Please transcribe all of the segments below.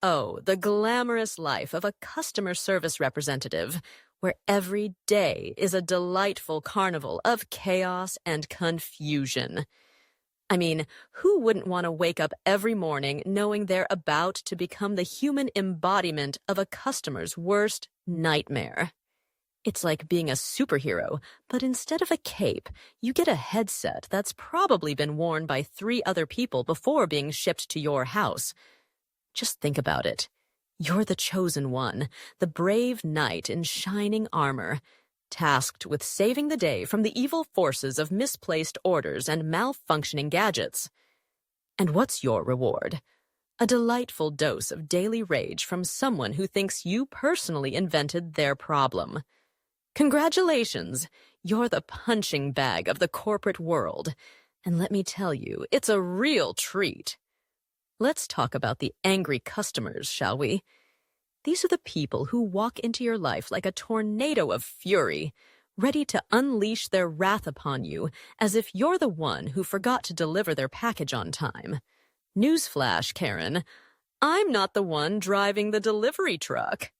Oh, the glamorous life of a customer service representative, where every day is a delightful carnival of chaos and confusion. I mean, who wouldn't want to wake up every morning knowing they're about to become the human embodiment of a customer's worst nightmare? It's like being a superhero, but instead of a cape, you get a headset that's probably been worn by 3 other people before being shipped to your house. Just think about it. You're the chosen one, the brave knight in shining armor, tasked with saving the day from the evil forces of misplaced orders and malfunctioning gadgets. And what's your reward? A delightful dose of daily rage from someone who thinks you personally invented their problem. Congratulations! You're the punching bag of the corporate world. And let me tell you, it's a real treat. Let's talk about the angry customers, shall we? These are the people who walk into your life like a tornado of fury, ready to unleash their wrath upon you as if you're the one who forgot to deliver their package on time. Newsflash, Karen, I'm not the one driving the delivery truck.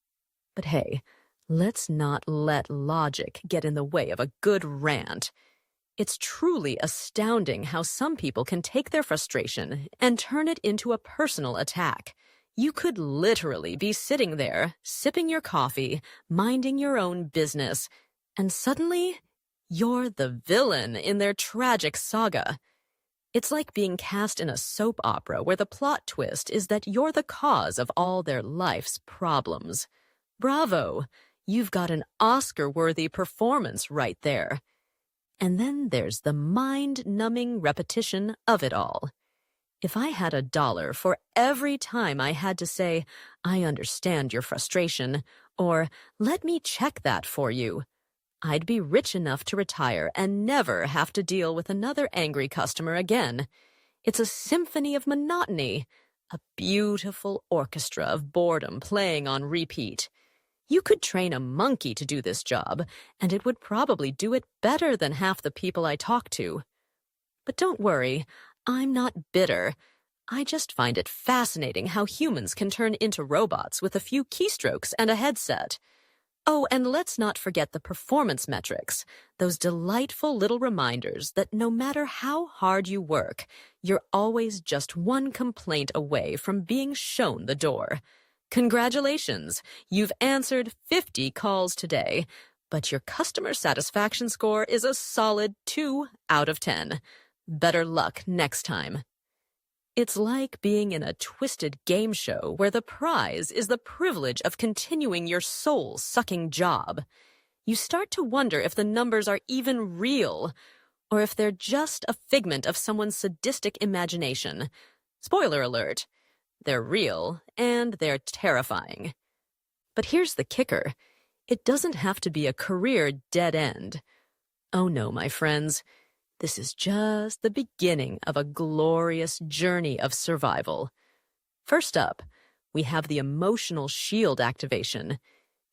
But hey, let's not let logic get in the way of a good rant. It's truly astounding how some people can take their frustration and turn it into a personal attack. You could literally be sitting there, sipping your coffee, minding your own business, and suddenly, you're the villain in their tragic saga. It's like being cast in a soap opera where the plot twist is that you're the cause of all their life's problems. Bravo! You've got an Oscar-worthy performance right there. And then there's the mind-numbing repetition of it all. If I had $1 for every time I had to say, I understand your frustration, or let me check that for you, I'd be rich enough to retire and never have to deal with another angry customer again. It's a symphony of monotony, a beautiful orchestra of boredom playing on repeat. You could train a monkey to do this job, and it would probably do it better than half the people I talk to. But don't worry, I'm not bitter. I just find it fascinating how humans can turn into robots with a few keystrokes and a headset. Oh, and let's not forget the performance metrics, those delightful little reminders that no matter how hard you work, you're always just one complaint away from being shown the door. Congratulations, you've answered 50 calls today, but your customer satisfaction score is a solid 2 out of 10. Better luck next time. It's like being in a twisted game show where the prize is the privilege of continuing your soul-sucking job. You start to wonder if the numbers are even real, or if they're just a figment of someone's sadistic imagination. Spoiler alert. They're real, and they're terrifying. But here's the kicker. It doesn't have to be a career dead end. Oh no, my friends. This is just the beginning of a glorious journey of survival. First up, we have the emotional shield activation.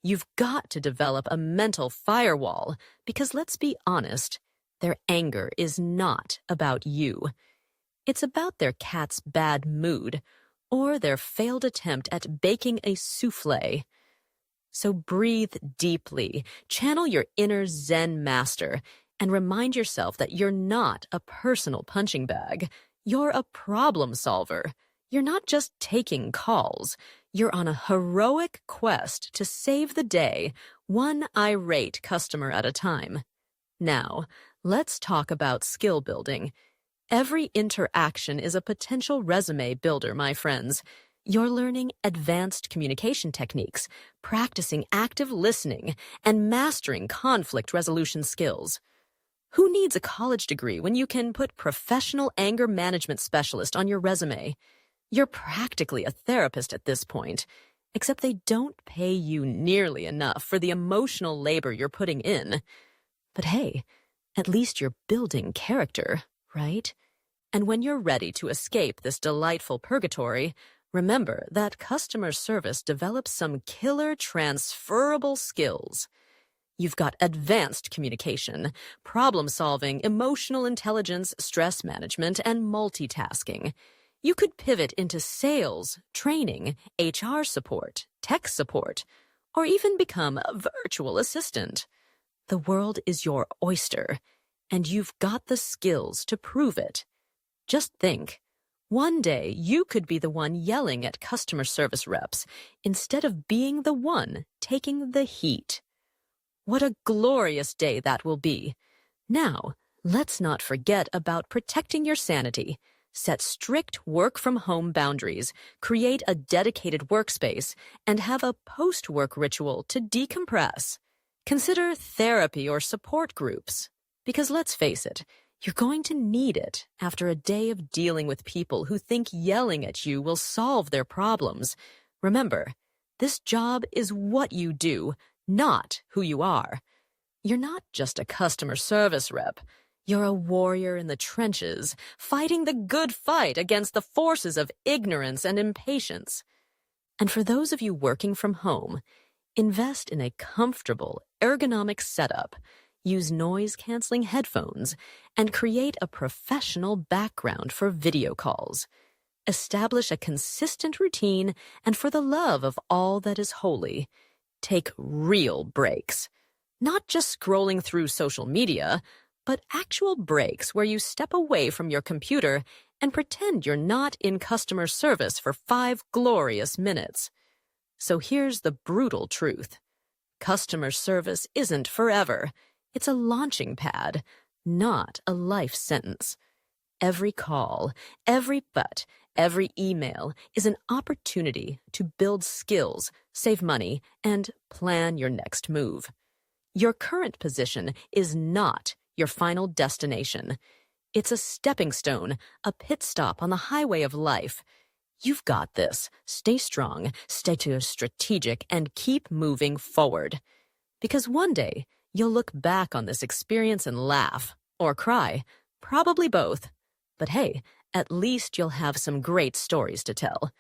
You've got to develop a mental firewall, because let's be honest, their anger is not about you. It's about their cat's bad mood, or their failed attempt at baking a souffle. So breathe deeply, channel your inner Zen master, and remind yourself that you're not a personal punching bag. You're a problem solver. You're not just taking calls. You're on a heroic quest to save the day, one irate customer at a time. Now, let's talk about skill building. Every interaction is a potential resume builder, my friends. You're learning advanced communication techniques, practicing active listening, and mastering conflict resolution skills. Who needs a college degree when you can put professional anger management specialist on your resume? You're practically a therapist at this point, except they don't pay you nearly enough for the emotional labor you're putting in. But hey, at least you're building character, right? And when you're ready to escape this delightful purgatory, remember that customer service develops some killer transferable skills. You've got advanced communication, problem-solving, emotional intelligence, stress management, and multitasking. You could pivot into sales, training, HR support, tech support, or even become a virtual assistant. The world is your oyster, and you've got the skills to prove it. Just think, one day you could be the one yelling at customer service reps instead of being the one taking the heat. What a glorious day that will be. Now, let's not forget about protecting your sanity. Set strict work-from-home boundaries, create a dedicated workspace, and have a post-work ritual to decompress. Consider therapy or support groups. Because let's face it, you're going to need it after a day of dealing with people who think yelling at you will solve their problems. Remember, this job is what you do, not who you are. You're not just a customer service rep. You're a warrior in the trenches, fighting the good fight against the forces of ignorance and impatience. And for those of you working from home, invest in a comfortable, ergonomic setup, use noise-canceling headphones, and create a professional background for video calls. Establish a consistent routine, and for the love of all that is holy, take real breaks. Not just scrolling through social media, but actual breaks where you step away from your computer and pretend you're not in customer service for 5 glorious minutes. So here's the brutal truth. Customer service isn't forever. It's a launching pad, not a life sentence. Every call, every email is an opportunity to build skills, save money, and plan your next move. Your current position is not your final destination. It's a stepping stone, a pit stop on the highway of life. You've got this. Stay strong, stay strategic, and keep moving forward. Because one day, you'll look back on this experience and laugh, or cry, probably both. But hey, at least you'll have some great stories to tell.